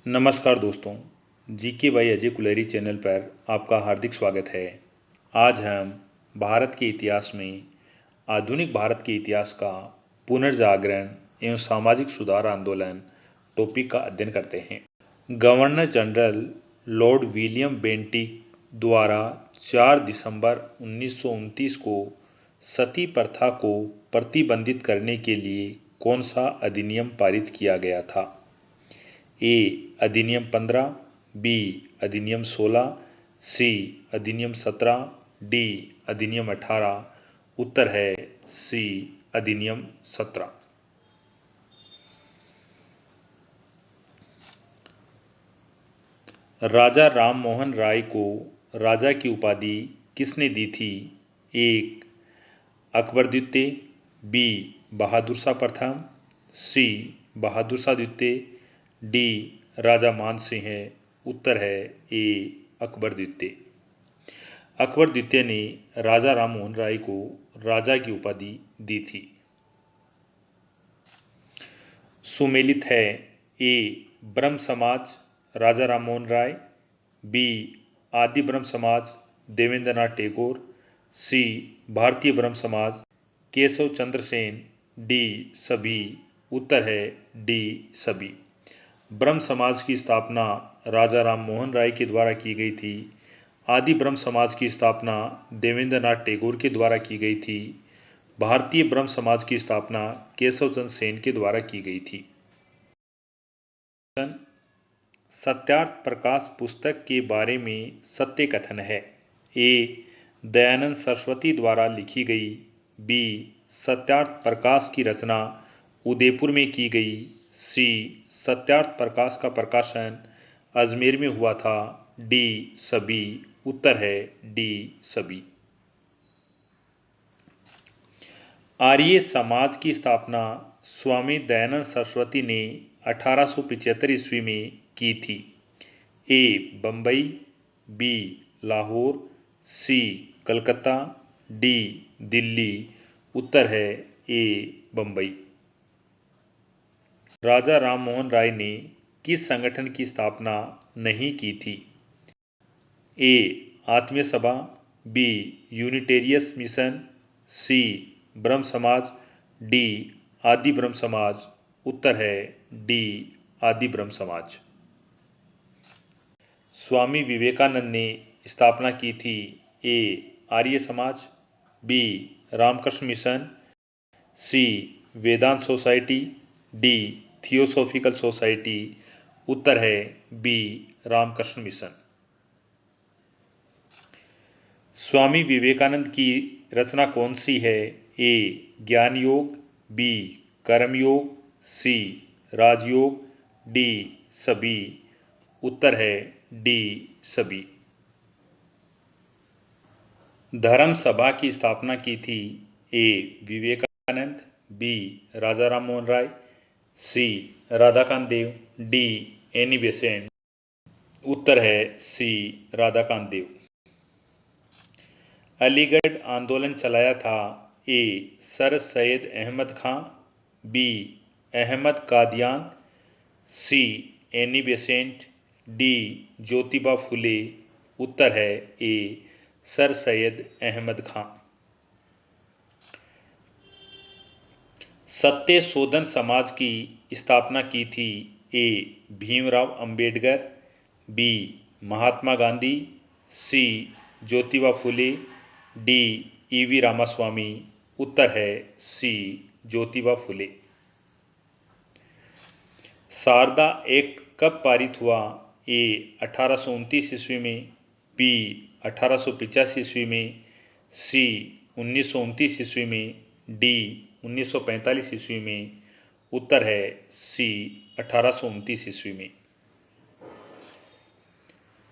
नमस्कार दोस्तों, GK by Ajay Kuleri channel पर आपका हार्दिक स्वागत है। आज हम भारत के इतिहास में आधुनिक भारत के इतिहास का पुनर्जागरण एवं सामाजिक सुधार आंदोलन टॉपिक का अध्ययन करते हैं। Governor general Lord William Bentinck द्वारा 4 दिसंबर 1929 को सती प्रथा को प्रतिबंधित करने के लिए कौन सा अधिनियम पारित किया गया था? ए अधिनियम 15, बी अधिनियम 16, सी अधिनियम 17, डी अधिनियम 18। उत्तर है सी अधिनियम 17। राजा राम मोहन राय को राजा की उपाधि किसने दी थी? एक अकबर द्वितीय, बी बहादुर शाह प्रथम, सी बहादुर शाह द्वितीय, डी राजा मान सिंह है। उत्तर है ए अकबर द्वितीय। अकबर द्वितीय ने राजा राम मोहन राय को राजा की उपाधि दी थी। सुमेलित है ए ब्रह्म समाज राजा राम मोहन राय, बी आदि ब्रह्म समाज देवेंद्रनाथ टैगोर, सी भारतीय ब्रह्म समाज केशव चंद्र सेन, डी सभी। उत्तर है डी सभी। ब्रह्म समाज की स्थापना राजा राम मोहन राय के द्वारा की गई थी। आदि ब्रह्म समाज की स्थापना देवेंद्रनाथ टैगोर के द्वारा की गई थी। भारतीय ब्रह्म समाज की स्थापना केशव चंद्र सेन के द्वारा की गई थी। सत्यार्थ प्रकाश पुस्तक के बारे में सत्य कथन है। ए दयानंद सरस्वती द्वारा लिखी गई, बी सत्यार्थ प्रकाश की रचना उदयपुर में की गई, सी सत्यार्थ प्रकाश का प्रकाशन अजमेर में हुआ था, डी सभी। उत्तर है डी सभी। आर्य समाज की स्थापना स्वामी दयानंद सरस्वती ने 1875 ईस्वी में की थी। ए बम्बई, बी लाहौर, सी कलकत्ता, डी दिल्ली। उत्तर है ए बम्बई। राजा राम मोहन राय ने किस संगठन की स्थापना नहीं की थी? ए आत्मीय सभा, बी यूनिटेरियस मिशन, सी ब्रह्म समाज, डी आदि ब्रह्म समाज। उत्तर है डी आदि ब्रह्म समाज। स्वामी विवेकानंद ने स्थापना की थी। ए आर्य समाज, बी रामकृष्ण मिशन, सी वेदांत सोसाइटी, डी थियोसॉफिकल सोसाइटी। उत्तर है बी रामकृष्ण मिशन। स्वामी विवेकानंद की रचना कौन सी है? ए ज्ञान योग, बी कर्म योग, सी राजयोग, डी सभी। उत्तर है डी सभी। धर्म सभा की स्थापना की थी। A Vivekananda, B Raja Ram Mohan Roy, C Radhakant Dev, D Annie Besant. उत्तर है सी राधाकांत देव। अलीगढ़ आंदोलन चलाया था। A sir Syed Ahmad Khan, B Ahmad Qadian, C Annie Besant, D Jyotiba Phule. उत्तर है ए सर सैयद अहमद खां। सत्य शोधन समाज की स्थापना की थी। A Bhimrao Ambedkar, B Mahatma Gandhi, C Jyotiba Phule, D E V Ramaswamy. उत्तर है सी ज्योतिबा फुले। शारदा एक्ट कब पारित हुआ? ए 1829 ईस्वी में, बी 1885 ईस्वी में, सी 1929 ईस्वी में, डी 1945 ईस्वी में। उत्तर है सी 1829 ईस्वी में।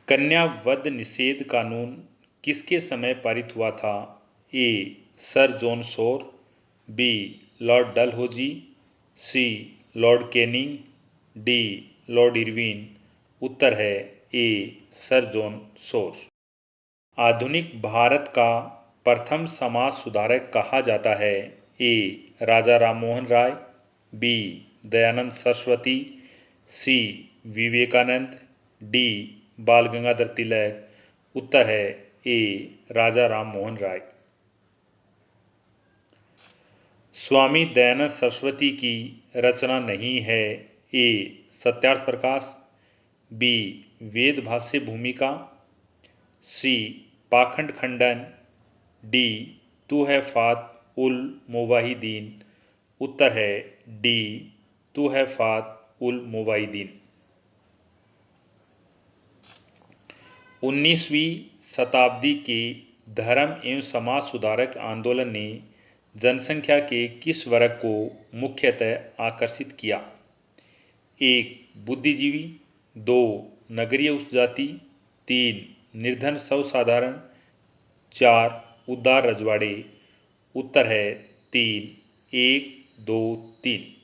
कन्या वध निषेध कानून किसके समय पारित हुआ था? A sir John Shore, B lord Dalhousie, C lord Canning, D lord Irwin. उत्तर है ए सर जॉन शोर। आधुनिक भारत का प्रथम समाज सुधारक कहा जाता है। ए राजा राम मोहन राय, बी दयानंद सरस्वती, सी विवेकानंद, डी बाल गंगाधर तिलक, उत्तर है ए राजा राम मोहन राय। स्वामी दयानंद सरस्वती की रचना नहीं है ए सत्यार्थ प्रकाश, बी वेद भाष्य भूमिका, सी पाखंड खंडन, डी तू है फात उल मुवाहिदीन, उत्तर है डी तू है फात उल मुवाहिदीन। 19वीं शताब्दी के धर्म एवं समाज सुधारक आंदोलन ने जनसंख्या के किस वर्ग को मुख्यतः आकर्षित किया? एक बुद्धिजीवी, दो नगरीय उच्च जाति, तीन निर्धन सर्वसाधारण, चार उदार रजवाड़े, उत्तर है तीन, एक, दो, तीन।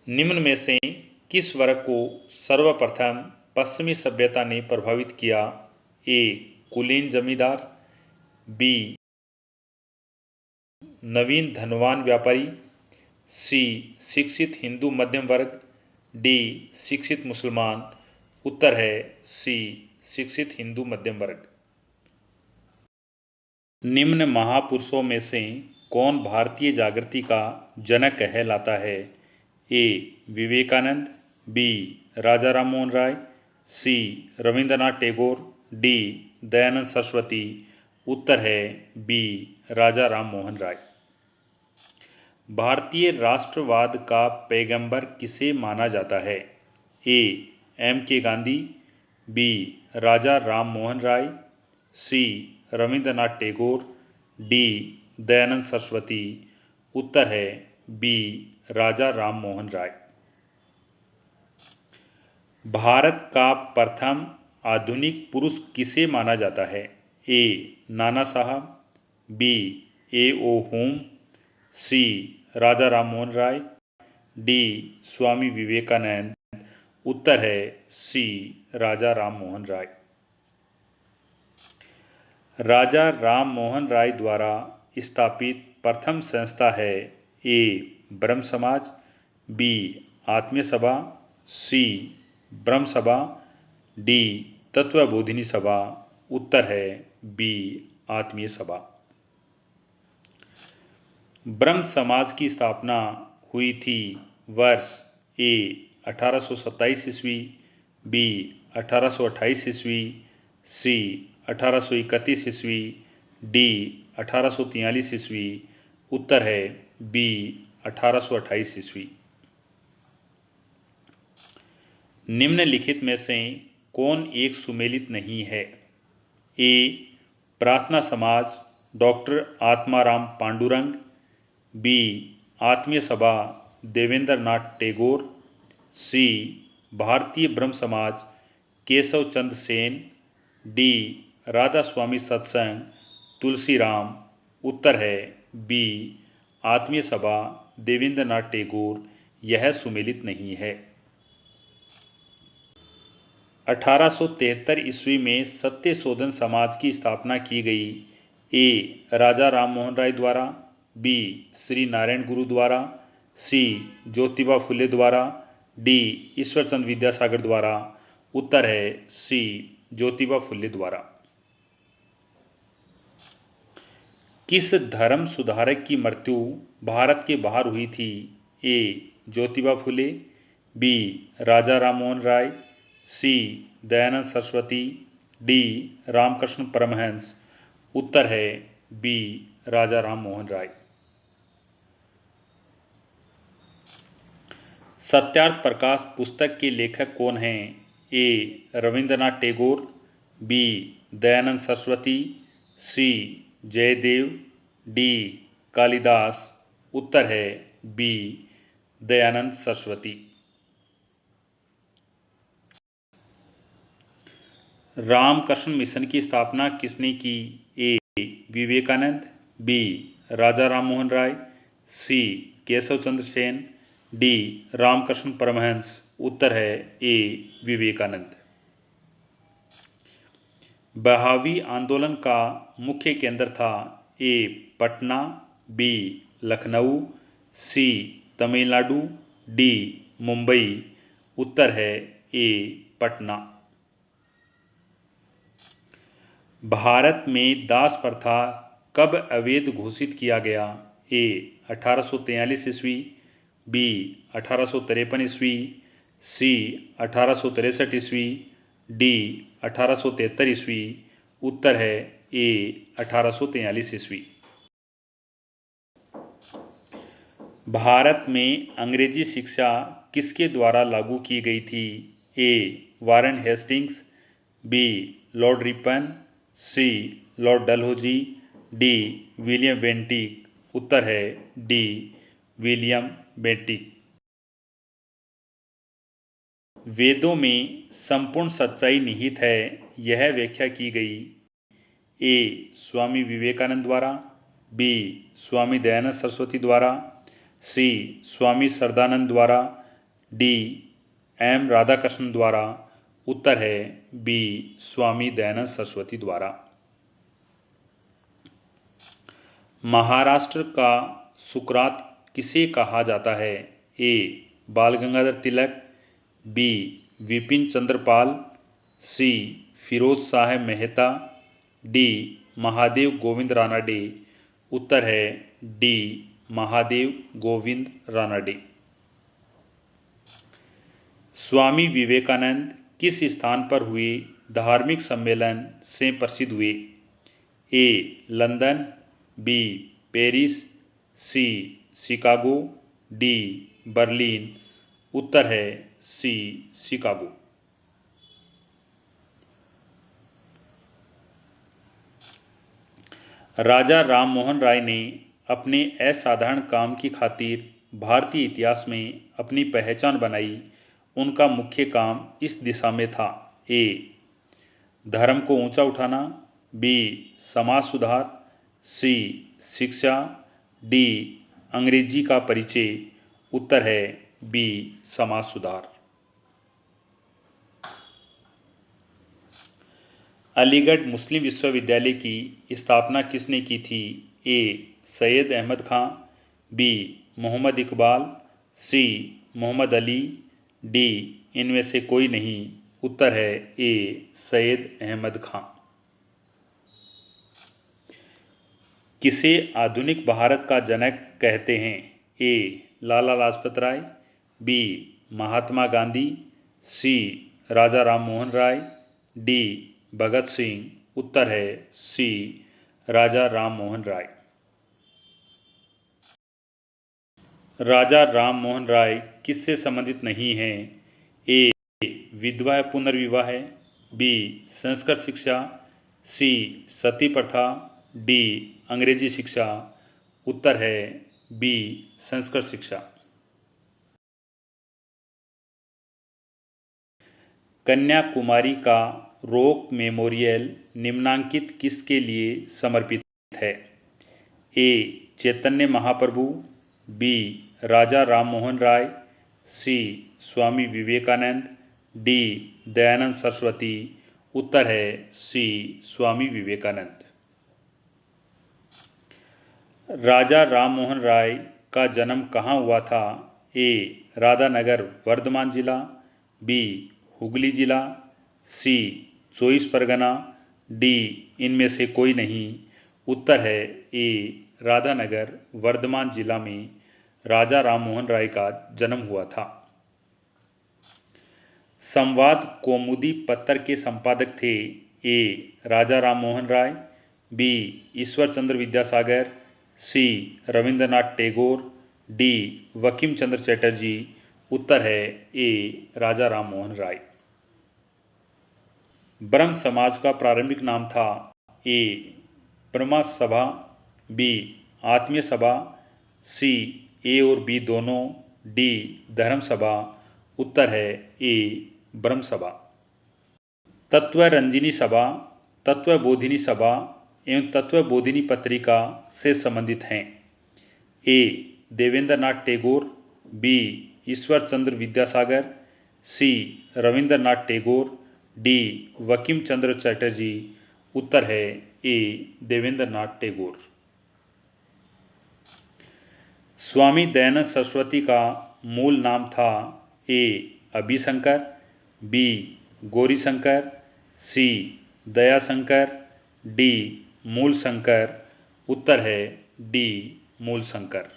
निम्न में से किस वर्ग को सर्वप्रथम पश्चिमी सभ्यता ने प्रभावित किया? ए कुलीन जमींदार, बी नवीन धनवान व्यापारी, सी शिक्षित हिंदू मध्यम वर्ग, डी शिक्षित मुसलमान, उत्तर है सी शिक्षित हिंदू मध्यम वर्ग। निम्न महापुरुषों में से कौन भारतीय जागृति का जनक कहलाता है? ए विवेकानंद, बी राजा राम मोहन राय, सी रविंद्रनाथ टैगोर, डी दयानंद सरस्वती, उत्तर है बी राजा राम मोहन राय। भारतीय राष्ट्रवाद का पैगंबर किसे माना जाता है? ए एम के गांधी, बी राजा राम मोहन राय, सी रविंद्रनाथ टैगोर, डी दयानंद सरस्वती, उत्तर है बी राजा राम मोहन राय। भारत का प्रथम आधुनिक पुरुष किसे माना जाता है? ए नाना साहब, बी ए ओ होम, सी राजा राम मोहन राय, डी स्वामी विवेकानंद, उत्तर है सी राजा राम मोहन राय। राजा राम मोहन राय द्वारा स्थापित प्रथम संस्था है ए ब्रह्म समाज, बी आत्मीय सभा, सी ब्रह्म सभा, डी तत्वबोधिनी सभा, उत्तर है बी आत्मीय सभा। ब्रह्म समाज की स्थापना हुई थी वर्ष ए 1827 ईस्वी, बी 1828 ईस्वी, सी 1831 ईस्वी, डी 1843 ईस्वी, उत्तर है बी 1828 ईस्वी। निम्नलिखित में से कौन एक सुमेलित नहीं है? ए प्रार्थना समाज डॉक्टर आत्माराम पांडुरंग, बी आत्मीय सभा देवेंद्र नाथ टैगोर, सी भारतीय ब्रह्म समाज केशव चंद्र सेन, डी राधा स्वामी सत्संग तुलसीराम, उत्तर है बी आत्मीय सभा देवेंद्र नाथ टैगोर। यह सुमेलित नहीं है। 1873 ईस्वी में सत्य शोधन समाज की स्थापना की गई। ए राजा राम मोहन राय द्वारा, बी श्री नारायण गुरु द्वारा, सी ज्योतिबा फुले द्वारा, डी ईश्वरचंद विद्यासागर द्वारा, उत्तर है सी ज्योतिबा फुले द्वारा। किस धर्म सुधारक की मृत्यु भारत के बाहर हुई थी? ए ज्योतिबा फुले, बी राजा राम मोहन राय, सी दयानंद सरस्वती, डी रामकृष्ण परमहंस, उत्तर है बी राजा राम मोहन राय। सत्यार्थ प्रकाश पुस्तक के लेखक कौन हैं? ए रविंद्रनाथ टैगोर, बी दयानंद सरस्वती, सी जयदेव, डी कालिदास, उत्तर है बी दयानंद सरस्वती। रामकृष्ण मिशन की स्थापना किसने की? ए विवेकानंद, बी राजा राम मोहन राय, सी केशव चंद्र सेन, डी रामकृष्ण परमहंस, उत्तर है ए विवेकानंद। बहावी आंदोलन का मुख्य केंद्र था? ए पटना, बी लखनऊ, सी तमिलनाडु, डी मुंबई, उत्तर है ए पटना। भारत में दास प्रथा कब अवैध घोषित किया गया? ए 1843 ईस्वी, बी 1853 ईस्वी, सी 1863 ईस्वी, डी 1873 ईस्वी। उत्तर है ए 1843 ईस्वी। भारत में अंग्रेजी शिक्षा किसके द्वारा लागू की गई थी? A Warren Hastings, B lord Ripon, C lord Dalhousie, D William Bentinck. उत्तर है डी विलियम बेंटिक। वेदों में संपूर्ण सच्चाई निहित है, यह व्याख्या की गई। ए स्वामी विवेकानंद द्वारा, बी स्वामी दयानंद सरस्वती द्वारा, सी स्वामी श्रद्धानंद द्वारा, डी एम राधाकृष्णन द्वारा। उत्तर है बी स्वामी दयानंद सरस्वती द्वारा। महाराष्ट्र का सुकरात किसे कहा जाता है? ए बाल गंगाधर तिलक, बी विपिन चंद्र पाल, सी फिरोज शाह मेहता, डी महादेव गोविंद रानडे। उत्तर है डी महादेव गोविंद रानडे। स्वामी विवेकानंद किस स्थान पर हुए धार्मिक सम्मेलन से प्रसिद्ध हुए? ए लंदन, बी पेरिस, सी शिकागो, डी बर्लिन। उत्तर है सी शिकागो। राजा राम मोहन राय ने अपने असाधारण काम की खातिर भारतीय इतिहास में अपनी पहचान बनाई। उनका मुख्य काम इस दिशा में था। ए धर्म को ऊंचा उठाना, बी समाज सुधार, सी शिक्षा, डी अंग्रेजी का परिचय। उत्तर है बी समाज सुधार। अलीगढ़ मुस्लिम विश्वविद्यालय की स्थापना किसने की थी? ए सैयद अहमद खां, बी मोहम्मद इकबाल, सी मोहम्मद अली, डी इनमें से कोई नहीं। उत्तर है ए सैयद अहमद खां। किसे आधुनिक भारत का जनक कहते हैं? ए लाला लाजपत राय, बी महात्मा गांधी, सी राजा राम मोहन राय, डी भगत सिंह। उत्तर है सी राजा राम मोहन राय। राजा राम मोहन राय किससे संबंधित नहीं हैं? ए विधवा पुनर्विवाह है, बी संस्कृत शिक्षा, सी सती प्रथा, डी अंग्रेजी शिक्षा। उत्तर है बी संस्कृत शिक्षा। कन्याकुमारी का रॉक मेमोरियल निम्नांकित किसके लिए समर्पित है? ए चैतन्य महाप्रभु, बी राजा राम मोहन राय, सी स्वामी विवेकानंद, डी दयानंद सरस्वती। उत्तर है सी स्वामी विवेकानंद। राजा राम मोहन राय का जन्म कहाँ हुआ था? ए राधानगर वर्धमान जिला, बी हुगली जिला, सी 24 परगना, डी इनमें से कोई नहीं। उत्तर है ए राधानगर वर्धमान जिला में राजा राम मोहन राय का जन्म हुआ था। संवाद कौमुदी पत्र के संपादक थे? A Raja Ram Mohan Roy, B Ishwar Chandra Vidyasagar, C Rabindranath Tagore, D Bankim Chandra Chatterjee. उत्तर है ए राजा राम मोहन राय। ब्रह्म समाज का प्रारंभिक नाम था? ए ब्रह्मा सभा, बी आत्मीय सभा, सी ए और बी दोनों, डी धर्म सभा। उत्तर है ए ब्रह्म सभा। तत्व रंजिनी सभा, तत्व बोधिनी सभा एवं तत्व बोधिनी पत्रिका से संबंधित हैं? ए देवेंद्र नाथ टैगोर, बी ईश्वर चंद्र विद्यासागर, सी रविंद्रनाथ टैगोर, डी बंकिम चंद्र चटर्जी। उत्तर है ए देवेंद्र नाथ टैगोर। स्वामी दयानंद सरस्वती का मूल नाम था? ए अभिशंकर, बी गौरीशंकर, सी दयाशंकर, डी मूलशंकर। उत्तर है डी मूलशंकर।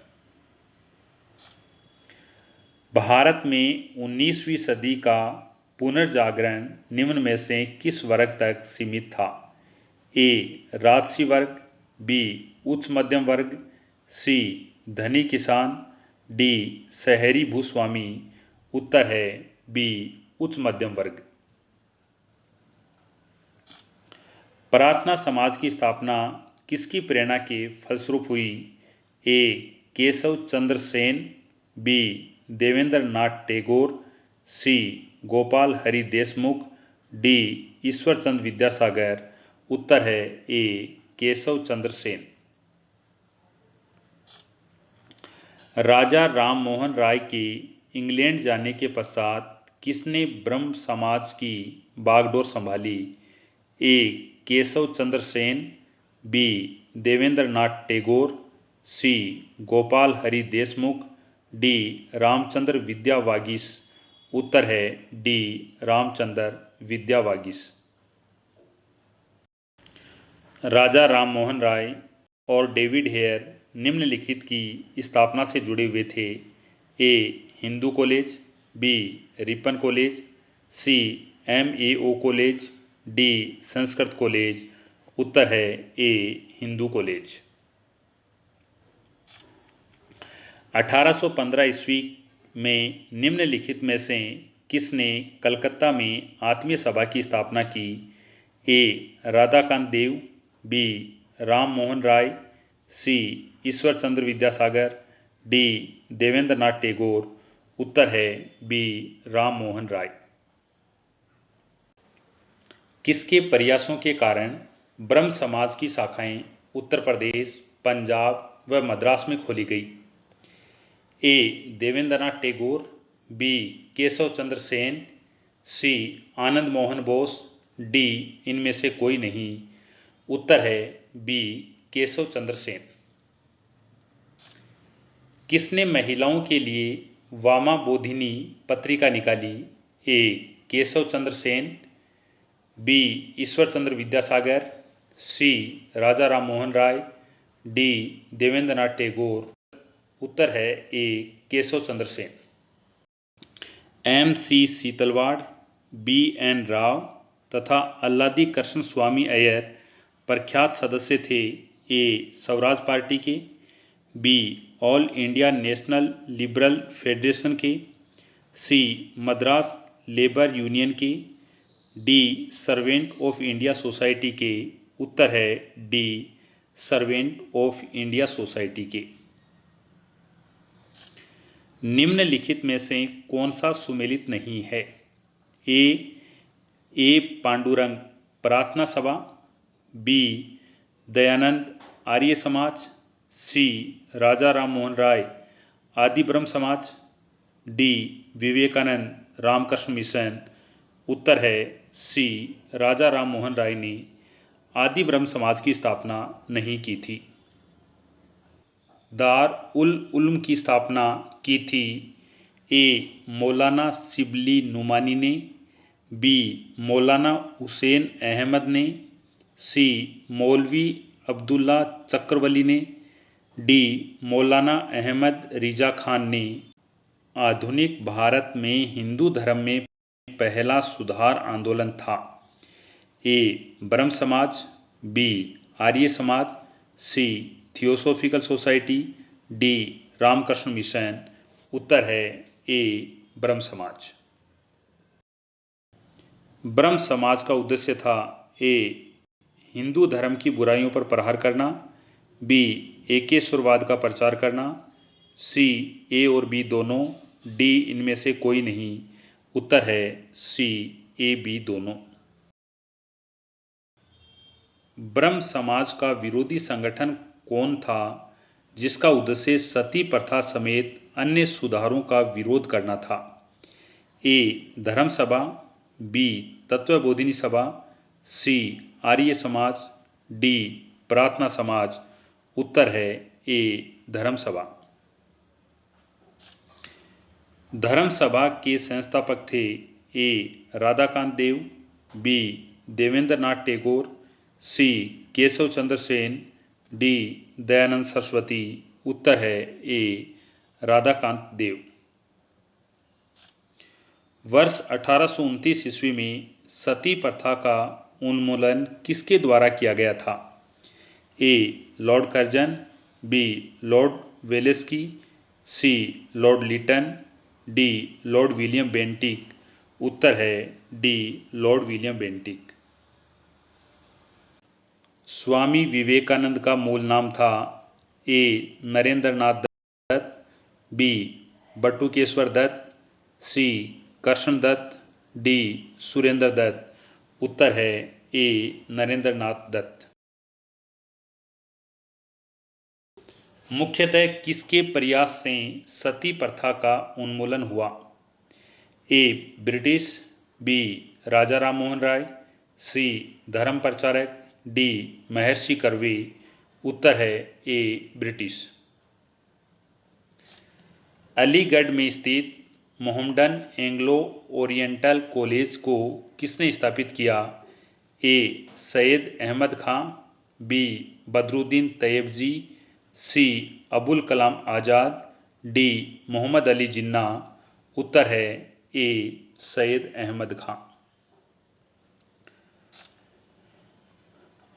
भारत में 19वीं सदी का पुनर्जागरण निम्न में से किस वर्ग तक सीमित था? ए राजसी वर्ग, बी उच्च मध्यम वर्ग, सी धनी किसान, डी शहरी भूस्वामी। उत्तर है बी उच्च मध्यम वर्ग। प्रार्थना समाज की स्थापना किसकी प्रेरणा के फलस्वरूप हुई? ए केशव चंद्र सेन, बी देवेंद्र नाथ टैगोर, सी गोपाल हरि देशमुख, डी ईश्वर चंद्र विद्यासागर। उत्तर है ए केशव चंद्र सेन। राजा राम मोहन राय के इंग्लैंड जाने के पश्चात किसने ब्रह्म समाज की बागडोर संभाली? ए केशव चंद्र सेन, बी देवेंद्र नाथ टैगोर, सी गोपाल हरि देशमुख, डी रामचंद्र विद्यावागीश। उत्तर है डी रामचंद्र विद्यावागीश। राजा राम मोहन राय और डेविड हेयर निम्नलिखित की स्थापना से जुड़े हुए थे। A Hindu college, B Ripon college, C MAO college, D Sanskrit college. उत्तर है ए हिंदू कॉलेज। 1815 ईस्वी में निम्नलिखित में से किसने कलकत्ता में आत्मीय सभा की स्थापना की? ए राधाकांत देव, बी राम मोहन राय, सी ईश्वर चंद्र विद्यासागर, डी देवेंद्र नाथ टैगोर। उत्तर है बी राम मोहन राय। किसके प्रयासों के कारण ब्रह्म समाज की शाखाएं उत्तर प्रदेश, पंजाब व मद्रास में खोली गई? ए देवेंद्र नाथ टैगोर, बी केशव चंद्र सेन, सी आनंद मोहन बोस, डी इनमें से कोई नहीं। उत्तर है बी केशव चंद्र सेन। किसने महिलाओं के लिए वामा बोधिनी पत्रिका निकाली? ए केशव चंद्र सेन, बी ईश्वर चंद्र विद्यासागर, सी राजा राम मोहन राय, डी देवेंद्र नाथ टैगोर। उत्तर है ए केशव चंद्र सेन। MC सीतलवाड़, BN राव तथा अल्लादी कृष्ण स्वामी अय्यर प्रख्यात सदस्य थे। ए स्वराज पार्टी के, be all India national liberal federation के, सी मद्रास लेबर यूनियन के, D servant of India society के। उत्तर है D servant of India society के। निम्नलिखित में से कौन सा सुमेलित नहीं है? ए पांडुरंग प्रार्थना सभा, बी दयानंद आर्य समाज, सी राजा राम मोहन राय आदि ब्रह्म समाज, डी विवेकानंद रामकृष्ण मिशन। उत्तर है सी राजा राम मोहन राय ने आदि ब्रह्म समाज की स्थापना नहीं की थी। दार उल उल्म की स्थापना की थी। ए मौलाना शिबली नुमानी ने, बी मौलाना हुसैन अहमद ने, सी मौलवी अब्दुल्ला चक्रवली ने, डी मौलाना अहमद रिजा खान ने। आधुनिक भारत में हिंदू धर्म में पहला सुधार आंदोलन था। ए ब्रह्म समाज, B Arya Samaj, C theosophical society, D Ramakrishna mission. उत्तर है ए ब्रह्म समाज। ब्रह्म समाज का उद्देश्य था ए हिंदू धर्म की बुराइयों पर प्रहार करना, बी एकेश्वरवाद का प्रचार करना, सी ए और बी दोनों, डी इनमें से कोई नहीं। उत्तर है सी ए बी दोनों। ब्रह्म समाज का विरोधी संगठन कौन था जिसका उद्देश्य सती प्रथा समेत अन्य सुधारों का विरोध करना था? ए धर्म सभा, बी तत्वबोधिनी सभा, सी आर्य समाज, डी प्रार्थना समाज। उत्तर है ए धर्म सभा। धर्म सभा के संस्थापक थे ए राधाकांत देव, बी देवेंद्र नाथ टैगोर, सी केशव चंद्र सेन, डी दयानंद सरस्वती। उत्तर है ए राधाकांत देव। वर्ष 1829 ईस्वी में सती प्रथा का उन्मूलन किसके द्वारा किया गया था? A lord Curzon, B lord Wellesley, C lord Lytton, D lord William Bentinck. उत्तर है D lord William Bentinck. Swami Vivekananda का मूल नाम था A Narendra Nath Dutt, B Batukeshwar Dutt, C Krishna Dutt, D Surendra Dutt. उत्तर है ए नरेंद्र नाथ दत्त। मुख्यतः किसके प्रयास से सती प्रथा का उन्मूलन हुआ? ए ब्रिटिश, बी राजा राम मोहन राय, सी धर्म प्रचारक, डी महर्षि कर्वे। उत्तर है ए ब्रिटिश। अलीगढ़ में स्थित मोहम्मडन एंग्लो ओरिएंटल कॉलेज को किसने स्थापित किया? ए सैयद अहमद खां, बी बदरुद्दीन तैयबजी, सी अबुल कलाम आज़ाद, डी मोहम्मद अली जिन्ना। उत्तर है ए सैयद अहमद खां।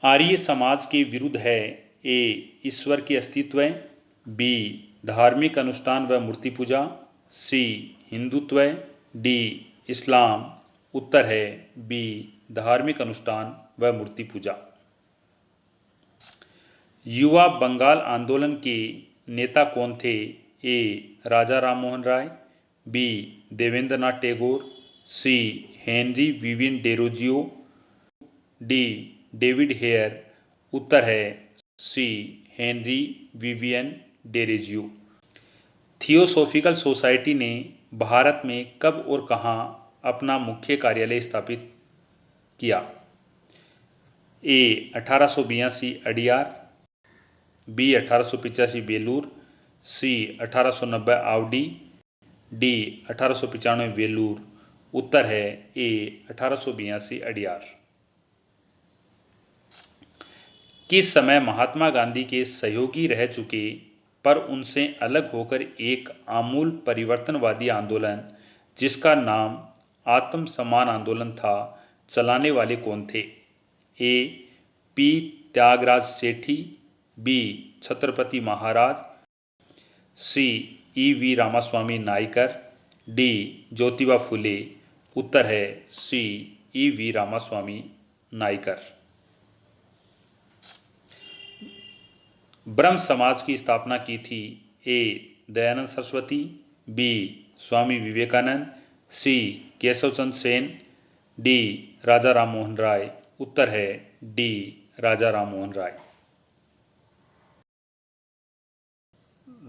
आर्य समाज के विरुद्ध है ए ईश्वर के अस्तित्व, बी धार्मिक अनुष्ठान व मूर्ति पूजा, सी हिंदुत्व, डी इस्लाम। उत्तर है बी धार्मिक अनुष्ठान व मूर्ति पूजा। युवा बंगाल आंदोलन के नेता कौन थे? A Raja Ram Mohan Roy, B Devendra Nath Tagore, C Henry Vivian Derozio, D David Hare. उत्तर है C Henry Vivian Derozio. Theosophical society ने भारत में कब और कहां अपना मुख्य कार्यालय स्थापित किया? ए 1882 अडियार, बी 1885 बेलूर, सी 1890 आवडी, डी 1895 वेलूर। उत्तर है ए 1882 अडियार। किस समय महात्मा गांधी के सहयोगी रह चुके पर उनसे अलग होकर एक आमूल परिवर्तनवादी आंदोलन जिसका नाम आत्म सम्मान आंदोलन था चलाने वाले कौन थे? A P Tyagaraja Sethi, B Chhatrapati Maharaj, C E V Ramaswamy Naicker, D Jyotiba Phule. उत्तर है C E V Ramaswamy Naicker. Brahmo Samaj की स्थापना की थी? A Dayanand Saraswati, B Swami Vivekananda, C Keshab Chandra Sen, D Raja Ram Mohan Roy. उत्तर है डी राजा राम मोहन राय।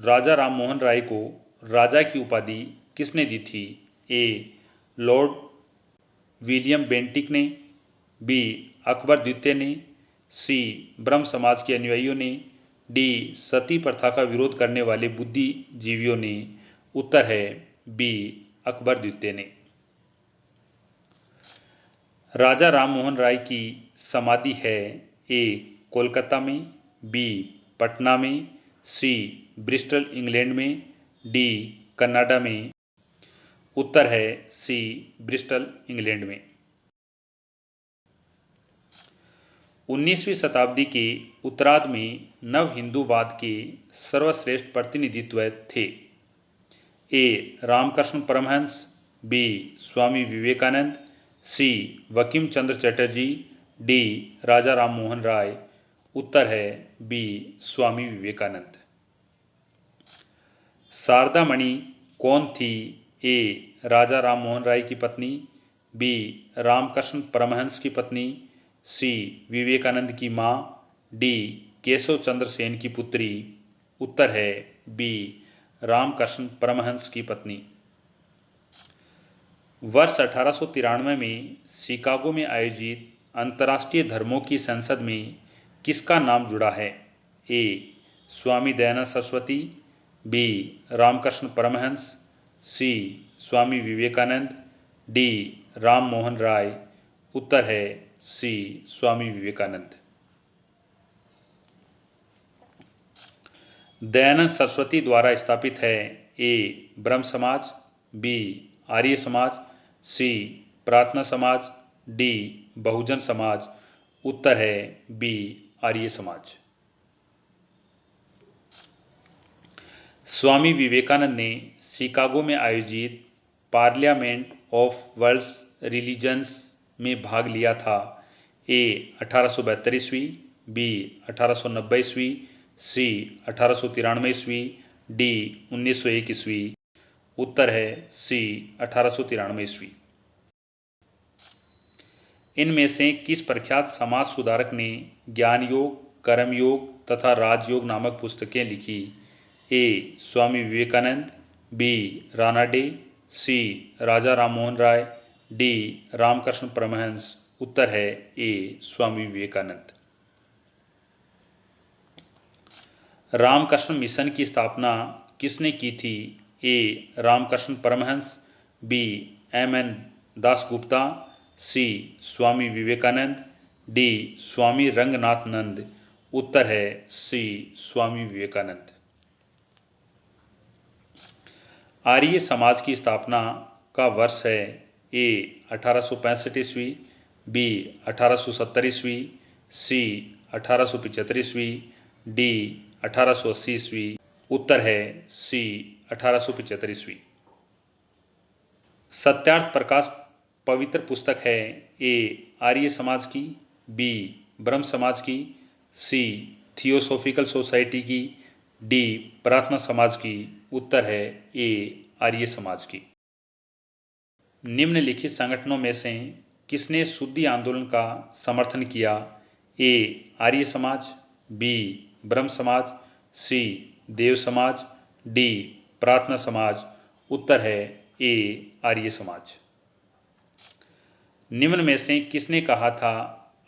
राजा राम मोहन राय को राजा की उपाधि किसने दी थी? ए लॉर्ड विलियम बेंटिक ने, बी अकबर द्वितीय ने, सी ब्रह्म समाज के अनुयायियों ने, डी सती प्रथा का विरोध करने वाले बुद्धिजीवियों ने। उत्तर है बी अकबर द्वितीय ने। राजा राम मोहन राय की समाधि है ए कोलकाता में, बी पटना में, सी ब्रिस्टल इंग्लैंड में, डी कनाडा में। उत्तर है सी ब्रिस्टल इंग्लैंड में। 19वीं शताब्दी के उत्तरार्ध में नव हिंदूवाद के सर्वश्रेष्ठ प्रतिनिधित्व थे? ए रामकृष्ण परमहंस, बी स्वामी विवेकानंद, सी बंकिम चंद्र चटर्जी, डी राजा राम मोहन राय। उत्तर है बी स्वामी विवेकानंद। शारदा मणि कौन थी? ए राजा राम मोहन राय की पत्नी, बी रामकृष्ण परमहंस की पत्नी, सी विवेकानंद की मां, डी केशव चंद्र सेन की पुत्री। उत्तर है बी रामकृष्ण परमहंस की पत्नी। वर्ष 1893 में शिकागो में आयोजित अंतर्राष्ट्रीय धर्मों की संसद में किसका नाम जुड़ा है? ए स्वामी दयानंद सरस्वती, बी रामकृष्ण परमहंस, सी स्वामी विवेकानंद, डी राम मोहन राय। उत्तर है सी स्वामी विवेकानंद। दयानंद सरस्वती द्वारा स्थापित है ए ब्रह्म समाज, बी आर्य समाज, सी प्रार्थना समाज, डी बहुजन समाज। उत्तर है बी आर्य समाज। स्वामी विवेकानंद ने शिकागो में आयोजित पार्लियामेंट ऑफ वर्ल्ड्स रिलीजन्स में भाग लिया था। ए 1872 ईस्वी, बी 1890 ईस्वी, सी 1893 ईस्वी, डी 1901 ईस्वी। उत्तर है सी 1893 ईस्वी। इनमें से किस प्रख्यात समाज सुधारक ने ज्ञान योग, कर्म योग तथा राजयोग नामक पुस्तकें लिखी? ए स्वामी विवेकानंद, बी रानाडे, सी राजा राममोहन राय, डी रामकृष्ण परमहंस। उत्तर है ए स्वामी विवेकानंद। रामकृष्ण मिशन की स्थापना किसने की थी? ए रामकृष्ण परमहंस, बी एम.एन. दासगुप्ता, सी स्वामी विवेकानंद, डी स्वामी रंगनाथनंद। उत्तर है सी स्वामी विवेकानंद। आर्य समाज की स्थापना का वर्ष है ए 1865 ईस्वी, बी 1870 ईस्वी, सी 1875 ईस्वी, डी 1880 ईस्वी। उत्तर है सी 1875 ईस्वी। सत्यार्थ प्रकाश पवित्र पुस्तक है ए आर्य समाज की, बी ब्रह्म समाज की, सी थियोसॉफिकल सोसाइटी की, डी प्रार्थना समाज की। उत्तर है ए आर्य समाज की। निम्नलिखित संगठनों में से किसने शुद्धि आंदोलन का समर्थन किया? ए आर्य समाज, बी ब्रह्म समाज, सी देव समाज, डी प्रार्थना समाज। उत्तर है ए आर्य समाज। निम्न में से किसने कहा था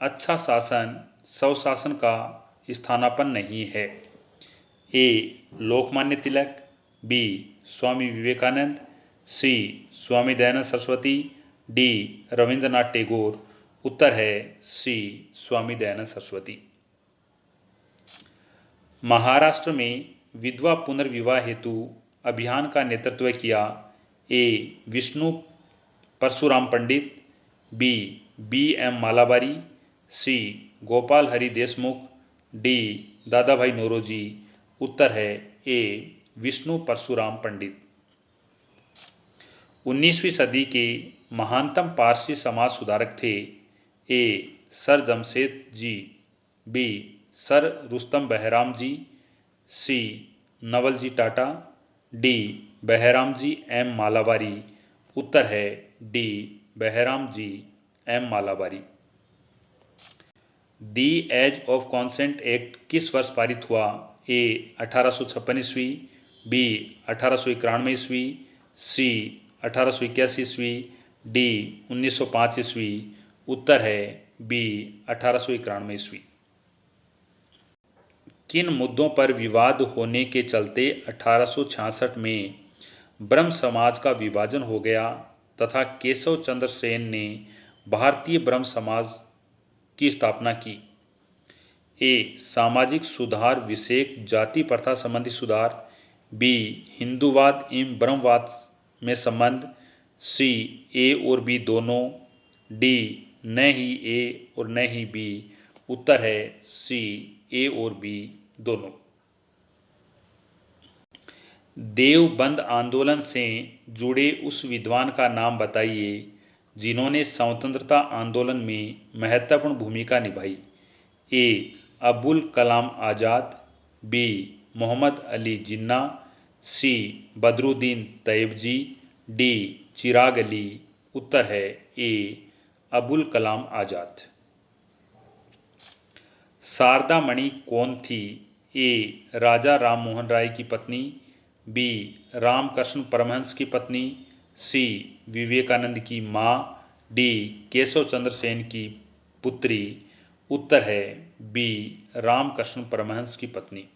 अच्छा शासन स्वशासन का स्थानापन्न नहीं है? ए लोकमान्य तिलक, बी स्वामी विवेकानंद, सी स्वामी दयानंद सरस्वती, डी रविंद्रनाथ टैगोर। उत्तर है सी स्वामी दयानंद सरस्वती। महाराष्ट्र में विधवा पुनर्विवाह हेतु अभियान का नेतृत्व किया? ए विष्णु परशुराम पंडित, बी बी.एम. मालाबारी, सी गोपाल हरि देशमुख, डी दादा भाई नौरोजी। उत्तर है ए विष्णु परशुराम पंडित। 19वीं सदी के महानतम पारसी समाज सुधारक थे? A sir Jamshed ji, B sir Rustam Behram ji, C Navalji Tata, D Behram ji M Malabari. उत्तर है D Behram ji M Malabari. The age of consent act किस वर्ष पारित हुआ? ए 1856 ईस्वी, बी 1891 ईस्वी, सी 1881 ईस्वी, डी 1905 ईस्वी। उत्तर है बी 1891 ईस्वी। किन मुद्दों पर विवाद होने के चलते 1866 में ब्रह्म समाज का विभाजन हो गया तथा केशव चंद्र सेन ने भारतीय ब्रह्म समाज की स्थापना की? ए सामाजिक सुधार विषयक जाति प्रथा संबंधी सुधार, बी हिंदूवाद एवं ब्रह्मवाद में संबंध, सी ए और बी दोनों, डी न ही ए और न ही बी। उत्तर है सी ए और बी दोनों। देवबंद आंदोलन से जुड़े उस विद्वान का नाम बताइए जिन्होंने स्वतंत्रता आंदोलन में महत्वपूर्ण भूमिका निभाई? ए अबुल कलाम आज़ाद, बी मोहम्मद अली जिन्ना, सी बदरुद्दीन तैयबजी, डी चिराग अली। उत्तर है ए अबुल कलाम आज़ाद। शारदा मणि कौन थी? ए राजा राममोहन राय की पत्नी, बी रामकृष्ण परमहंस की पत्नी, सी विवेकानंद की मां, डी केशव चंद्र सेन की पुत्री। उत्तर है बी रामकृष्ण परमहंस की पत्नी।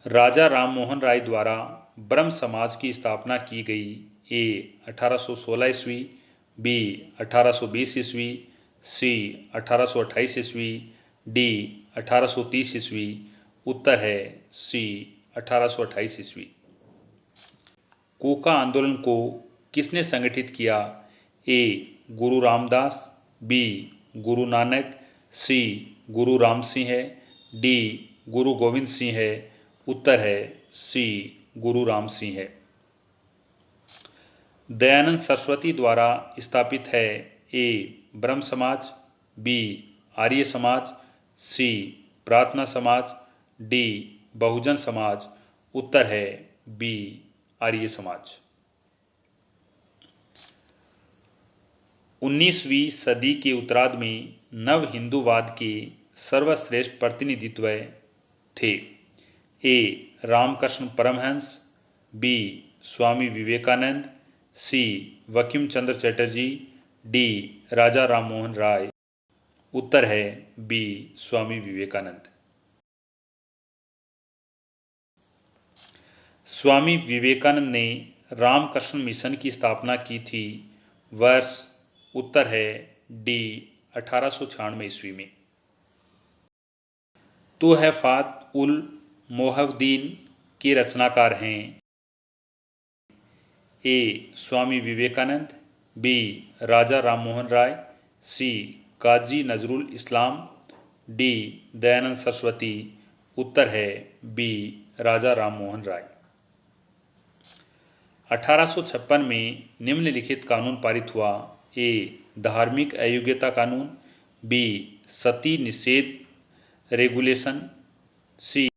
राजा राममोहन राय द्वारा ब्रह्म समाज की स्थापना की गई? ए 1816 ईस्वी, बी 1820 ईस्वी, सी 1828 ईस्वी, डी 1830 ईस्वी। उत्तर है सी 1828 ईस्वी। कोका आंदोलन को किसने संगठित किया? ए गुरु रामदास, बी गुरु नानक, सी गुरु राम सिंह है, डी गुरु गोविंद सिंह है। उत्तर है सी गुरु राम सिंह है। दयानंद सरस्वती द्वारा स्थापित है? ए ब्रह्म समाज, बी आर्य समाज, सी प्रार्थना समाज, डी बहुजन समाज। उत्तर है बी आर्य समाज। 19वीं सदी के उत्तरार्ध में नव हिंदूवाद के सर्वश्रेष्ठ प्रतिनिधित्व थे? ए रामकृष्ण परमहंस, बी स्वामी विवेकानंद, सी बंकिम चंद्र चटर्जी, डी राजा राममोहन राय। उत्तर है बी स्वामी विवेकानंद। स्वामी विवेकानंद ने रामकृष्ण मिशन की स्थापना की थी? वर्ष? उत्तर है डी 1896 ईस्वी में। तुहफ़ात उल मोहद्दीन के रचनाकार हैं? ए स्वामी विवेकानंद, बी राजा राममोहन राय, सी काजी नजरुल इस्लाम, डी दयानंद सरस्वती। उत्तर है बी राजा राममोहन राय। 1856 में निम्नलिखित कानून पारित हुआ? ए धार्मिक अयोग्यता कानून, बी सती निषेध रेगुलेशन, सी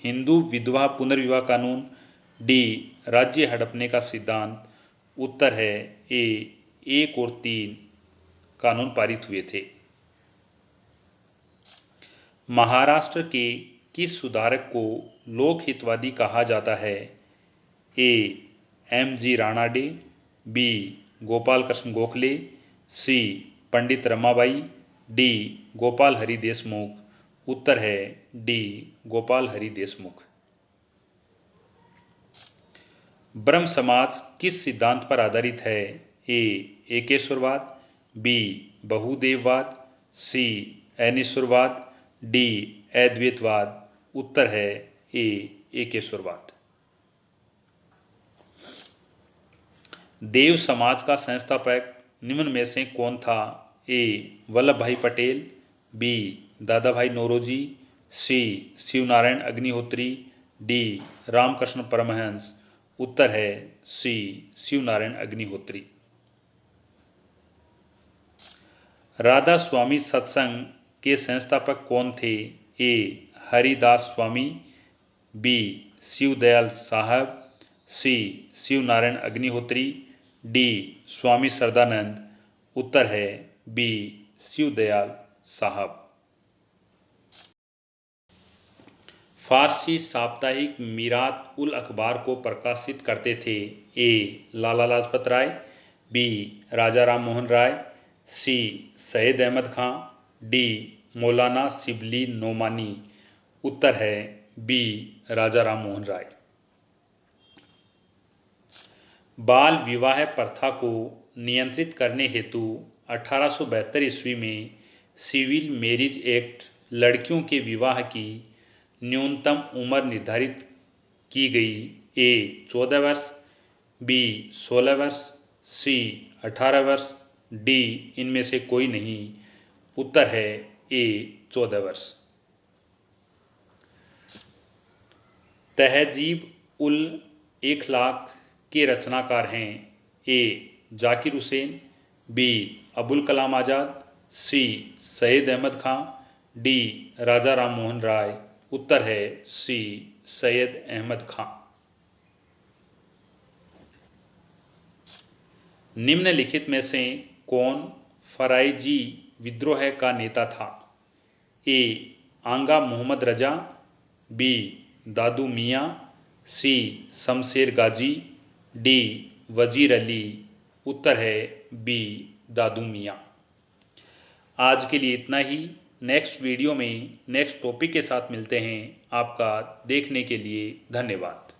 हिंदू विधवा पुनर्विवाह कानून, डी राज्य हड़पने का सिद्धांत। उत्तर है ए 1 और 3 कानून पारित हुए थे। महाराष्ट्र के किस सुधारक को लोकहितवादी कहा जाता है? ए M.G. राणाडे, बी गोपाल कृष्ण गोखले, सी पंडित रमाबाई, डी गोपाल हरि देशमुख। उत्तर है डी गोपाल हरि देशमुख। ब्रह्म समाज किस सिद्धांत पर आधारित है? ए एकेश्वरवाद, बी बहुदेववाद, सी अनिश्वरवाद, डी अद्वैतवाद। उत्तर है ए एकेश्वरवाद। देव समाज का संस्थापक निम्न में से कौन था? ए वल्लभ भाई पटेल, बी दादा भाई नौरोजी, सी शिवनारायण अग्निहोत्री, डी रामकृष्ण परमहंस। उत्तर है सी शिवनारायण अग्निहोत्री। राधा स्वामी सत्संग के संस्थापक कौन थे? ए हरिदास स्वामी, बी शिवदयाल साहब, सी शिवनारायण अग्निहोत्री, डी स्वामी सरदानंद। उत्तर है बी शिवदयाल साहब। फारसी साप्ताहिक मीरात उल अखबार को प्रकाशित करते थे? ए लाला लाजपत राय, बी राजा राममोहन राय, सी सैयद अहमद खां, डी मौलाना शिबली नोमानी। उत्तर है बी राजा राममोहन राय। बाल विवाह प्रथा को नियंत्रित करने हेतु 1872 ईस्वी में सिविल मैरिज एक्ट लड़कियों के विवाह की न्यूनतम उम्र निर्धारित की गई? ए 14 वर्ष, बी 16 वर्ष, सी 18 वर्ष, डी इनमें से कोई नहीं। उत्तर है ए 14 वर्ष। तहजीब उल इखलाक के रचनाकार हैं? ए जाकिर हुसैन, बी अबुल कलाम आज़ाद, सी सैयद अहमद खां, डी राजा राममोहन राय। उत्तर है सी सैयद अहमद खां। निम्नलिखित में से कौन फराइजी विद्रोह का नेता था? ए आंगा मोहम्मद रजा, बी दादू मियाँ, सी शमशेर गाजी, डी वजीर अली। उत्तर है बी दादू मियाँ। आज के लिए इतना ही। नेक्स्ट वीडियो में नेक्स्ट टॉपिक के साथ मिलते हैं। आपका देखने के लिए धन्यवाद।